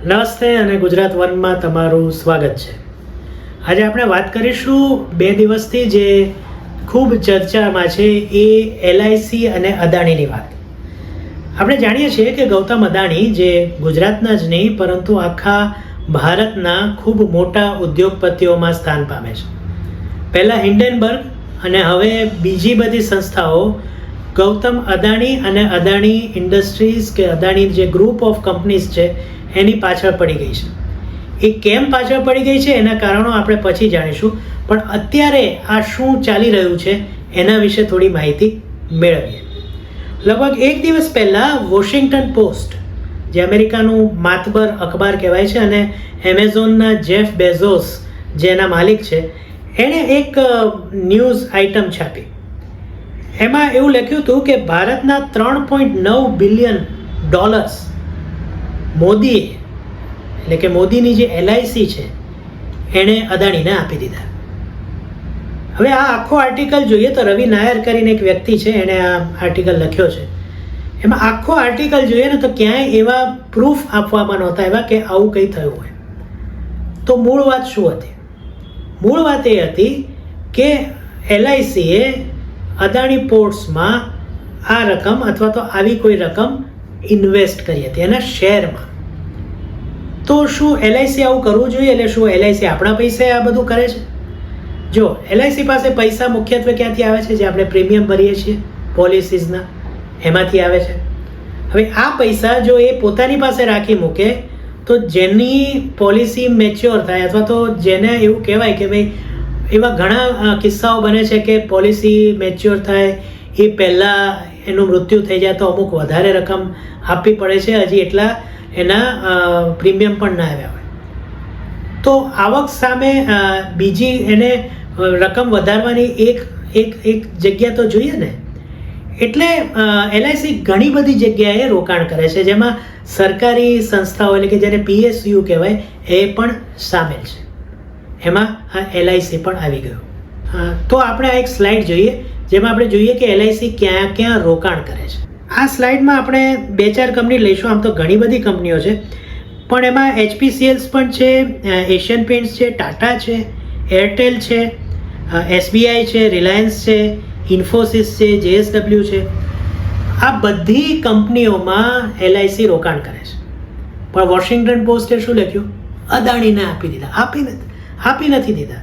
નમસ્તે અને ગુજરાત વનમાં તમારું સ્વાગત છે. આજે આપણે વાત કરીશું 2 દિવસથી જે ખૂબ ચર્ચામાં છે એ LIC અને અદાણીની વાત. આપણે જાણીએ છીએ કે ગૌતમ અદાણી જે ગુજરાતના જ નહીં પરંતુ આખા ભારતના ખૂબ મોટા ઉદ્યોગપતિઓમાં સ્થાન પામે છે. પહેલાં હિન્ડેનબર્ગ અને હવે બીજી બધી સંસ્થાઓ ગૌતમ અદાણી અને અદાણી ઇન્ડસ્ટ્રીઝ કે અદાણી જે ગ્રુપ ઓફ કંપનીઝ છે એની પાછળ પડી ગઈ છે. એ કેમ પાછળ પડી ગઈ છે એના કારણો આપણે પછી જાણીશું, પણ અત્યારે આ શું ચાલી રહ્યું છે એના વિશે થોડી માહિતી મેળવીએ. લગભગ 1 દિવસ પહેલાં વોશિંગ્ટન પોસ્ટ, જે અમેરિકાનું માતબર અખબાર કહેવાય છે અને એમેઝોનના જેફ બેઝોસ જે એના માલિક છે, એણે એક ન્યૂઝ આઇટમ છાપી. એમાં એવું લખ્યું હતું કે ભારતના $3.9 બિલિયન મોદીએ, એટલે કે મોદીની જે LIC છે એણે અદાણીને આપી દીધા. હવે આ આખો આર્ટિકલ જોઈએ તો રવિ નાયર કરીને એક વ્યક્તિ છે, એણે આ આર્ટિકલ લખ્યો છે. એમાં આખો આર્ટિકલ જોઈએ ને તો ક્યાંય એવા પ્રૂફ આપવામાં નહોતા એવા કે આવું કંઈ થયું હોય. તો મૂળ વાત શું હતી? મૂળ વાત એ હતી કે LICએ અદાણી પોર્ટ્સમાં આ રકમ અથવા તો આવી કોઈ રકમ ઇન્વેસ્ટ કરી હતી એના શેરમાં. તો શું LIC આવું કરવું જોઈએ? એટલે શું LIC આપણા પૈસે આ બધું કરે છે? જો LIC પાસે પૈસા મુખ્યત્વે ક્યાંથી આવે છે? જે આપણે પ્રીમિયમ ભરીએ છીએ પોલિસીઝના, એમાંથી આવે છે. હવે આ પૈસા જો એ પોતાની પાસે રાખી મૂકે તો જેની પોલિસી મેચ્યોર થાય અથવા તો જેને એવું કહેવાય કે ભાઈ એવા ઘણા કિસ્સાઓ બને છે કે પોલિસી મેચ્યોર થાય એ પહેલાં એનું મૃત્યુ થઈ જાય તો અમુક વધારે રકમ આપવી પડે છે, હજી એટલા એના પ્રીમિયમ પણ ના આવ્યા હોય. તો આવક સામે બીજી એને રકમ વધારવાની એક જગ્યા તો જોઈએ ને. એટલે LIC ઘણી બધી જગ્યાએ રોકાણ કરે છે, જેમાં સરકારી સંસ્થાઓ એટલે કે જેને PSU કહેવાય એ પણ સામેલ છે. એમાં આ LIC પણ આવી ગયું. તો આપણે આ એક સ્લાઇડ જોઈએ જેમાં આપણે જોઈએ કે LIC ક્યાં ક્યાં રોકાણ કરે છે. આ સ્લાઇડમાં આપણે 2-4 કંપની લઈશું. આમ તો ઘણી બધી કંપનીઓ છે, પણ એમાં HPCL પણ છે, એશિયન પેઇન્ટ્સ છે, ટાટા છે, એરટેલ છે, SBI છે, રિલાયન્સ છે, ઇન્ફોસિસ છે, JSW છે. આ બધી કંપનીઓમાં LIC રોકાણ કરે છે. પણ વોશિંગ્ટન પોસ્ટે શું લખ્યું? અદાણીને આપી દીધા. આપી નથી દીધા,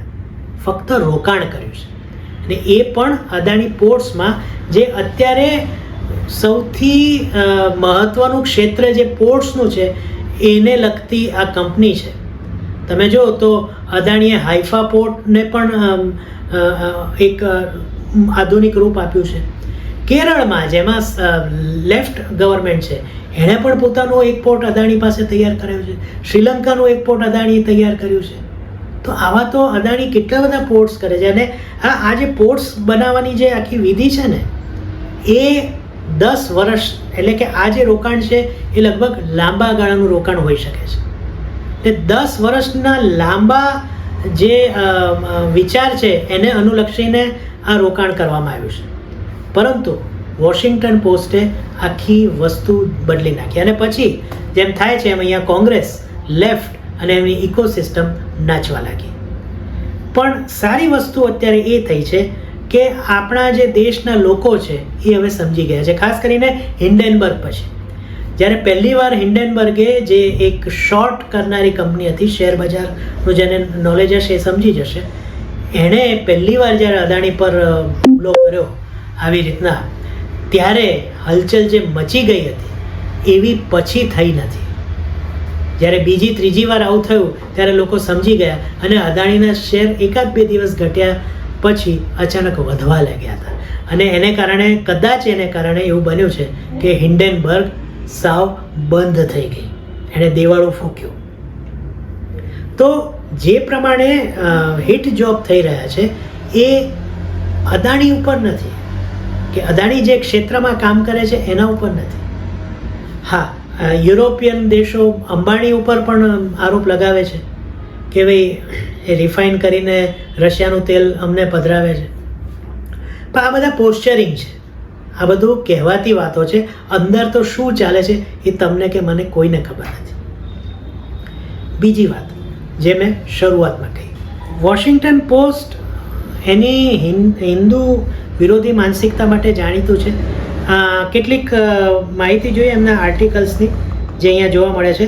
ફક્ત રોકાણ કર્યું છે. અને એ પણ અદાણી પોર્ટ્સમાં, જે અત્યારે સૌથી મહત્ત્વનું ક્ષેત્ર જે પોર્ટ્સનું છે એને લગતી આ કંપની છે. તમે જો તો અદાણીએ હાઇફા પોર્ટને પણ એક આધુનિક રૂપ આપ્યું છે. કેરળમાં, જેમાં લેફ્ટ ગવર્મેન્ટ છે, એણે પણ પોતાનું એક પોર્ટ અદાણી પાસે તૈયાર કર્યું છે. શ્રીલંકાનું એક પોર્ટ અદાણીએ તૈયાર કર્યું છે. તો આવા તો અદાણી કેટલા બધા પોર્ટ્સ કરે છે. અને આ જે પોર્ટ્સ બનાવવાની જે આખી વિધિ છે ને એ 10 વર્ષ, એટલે કે આ જે રોકાણ છે એ લગભગ લાંબા ગાળાનું રોકાણ હોઈ શકે છે. એટલે 10 વર્ષના લાંબા જે વિચાર છે એને અનુલક્ષીને આ રોકાણ કરવામાં આવ્યું છે. પરંતુ વોશિંગ્ટન પોસ્ટે આખી વસ્તુ બદલી નાખી અને પછી જેમ થાય છે એમ અહીંયા કોંગ્રેસ, લેફ્ટ અને એમની ઇકોસિસ્ટમ નાચવા લાગી. પણ સારી વસ્તુ અત્યારે એ થઈ છે કે આપણા જે દેશના લોકો છે એ હવે સમજી ગયા છે. ખાસ કરીને હિન્ડેનબર્ગ પછી, જ્યારે પહેલીવાર હિન્ડેનબર્ગે, જે એક શોર્ટ કરનારી કંપની હતી, શેર બજારનું જેને નોલેજ હશે એ સમજી જશે, એણે પહેલીવાર જ્યારે અદાણી પર હુમલો કર્યો આવી રીતના, ત્યારે હલચલ જે મચી ગઈ હતી એવી પછી થઈ નથી. જ્યારે બીજી ત્રીજી વાર આવું થયું ત્યારે લોકો સમજી ગયા અને અદાણીના શેર 1-2 દિવસ ઘટ્યા પછી અચાનક વધવા લાગ્યા હતા. અને એને કારણે એવું બન્યું છે કે હિન્ડેનબર્ગ સાવ બંધ થઈ ગઈ, એણે દેવાળું ફૂંક્યું. તો જે પ્રમાણે હિટ જોબ થઈ રહ્યા છે એ અદાણી ઉપર નથી, કે અદાણી જે ક્ષેત્રમાં કામ કરે છે એના ઉપર નથી. હા, યુરોપિયન દેશો અંબાણી ઉપર પણ આરોપ લગાવે છે કે ભાઈ એ રિફાઇન કરીને રશિયાનું તેલ અમને પધરાવે છે. પણ આ બધા પોસ્ચરિંગ છે, આ બધું કહેવાતી વાતો છે. અંદર તો શું ચાલે છે એ તમને કે મને કોઈને ખબર નથી. બીજી વાત જે મેં શરૂઆતમાં કહી, વોશિંગ્ટન પોસ્ટ એની હિન્દુ વિરોધી માનસિકતા માટે જાણીતું છે. કેટલીક માહિતી જોઈએ એમના આર્ટિકલ્સની જે અહીંયા જોવા મળે છે.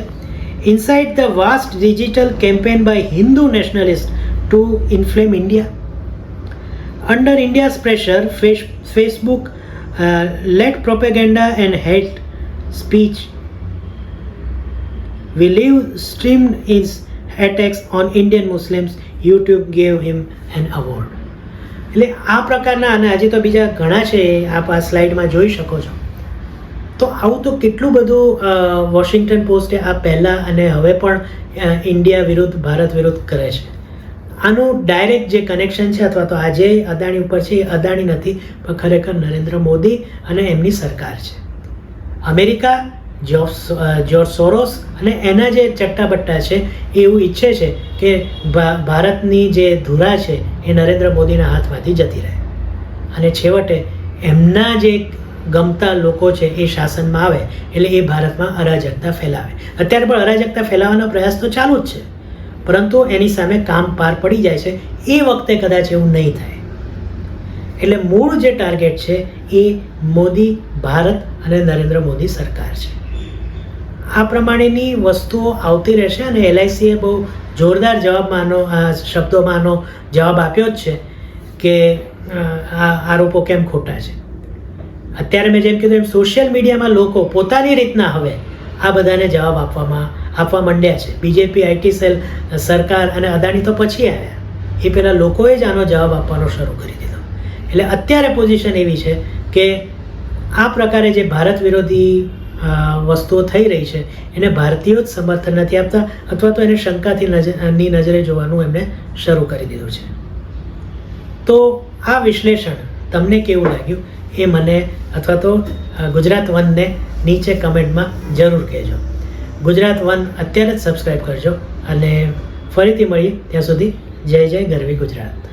Inside the vast digital campaign by Hindu nationalist to inflame India. Under India's pressure, Facebook led propaganda and hate speech. We live streamed his attacks on Indian Muslims. YouTube gave him an award. એટલે આ પ્રકારના, અને હજી તો બીજા ઘણા છે, આપ આ સ્લાઇડમાં જોઈ શકો છો. તો આવું તો કેટલું બધું વોશિંગ્ટન પોસ્ટે આ પહેલાં અને હવે પણ ઇન્ડિયા વિરુદ્ધ, ભારત વિરુદ્ધ કરે છે. આનું ડાયરેક્ટ જે કનેક્શન છે અથવા તો આજે અદાણી ઉપર છે, એ અદાણી નથી પણ ખરેખર નરેન્દ્ર મોદી અને એમની સરકાર છે. અમેરિકા, જ્યોર્જ સોરોસ અને એના જે ચટ્ટાબટ્ટા છે એ એવું ઈચ્છે છે કે ભારતની જે ધુરા છે એ નરેન્દ્ર મોદીના હાથમાંથી જતી રહે અને છેવટે એમના જે ગમતા લોકો છે એ શાસનમાં આવે એટલે એ ભારતમાં અરાજકતા ફેલાવે. અત્યારે પણ અરાજકતા ફેલાવવાનો પ્રયાસ તો ચાલુ જ છે, પરંતુ એની સામે કામ પાર પડી જાય છે. એ વખતે કદાચ એવું નહીં થાય. એટલે મૂળ જે ટાર્ગેટ છે એ મોદી, ભારત અને નરેન્દ્ર મોદી સરકાર છે. આ પ્રમાણેની વસ્તુઓ આવતી રહેશે અને LICએ બહુ જોરદાર જવાબમાંનો શબ્દોમાંનો જવાબ આપ્યો જ છે કે આ આરોપો કેમ ખોટા છે. અત્યારે મેં જેમ કીધું એમ સોશિયલ મીડિયામાં લોકો પોતાની રીતના હવે આ બધાને જવાબ આપવા માંડ્યા છે. બીજેપી, IT સેલ, સરકાર અને અદાણી તો પછી આવ્યા. એ પહેલાં લોકોએ જ આનો જવાબ આપવાનો શરૂ કરી દીધો. એટલે અત્યારે પોઝિશન એવી છે કે આ પ્રકારે જે ભારત વિરોધી વસ્તુઓ થઈ રહી છે એને ભારતીયો જ સમર્થન નથી આપતા અથવા તો એને શંકાથી નજરે જોવાનું એમણે શરૂ કરી દીધું છે. તો આ વિશ્લેષણ તમને કેવું લાગ્યું એ મને અથવા તો ગુજરાત વનને નીચે કમેન્ટમાં જરૂર કહેજો. ગુજરાત વન અત્યારે જ સબસ્ક્રાઈબ કરજો અને ફરીથી મળીએ ત્યાં સુધી જય જય ગરવી ગુજરાત.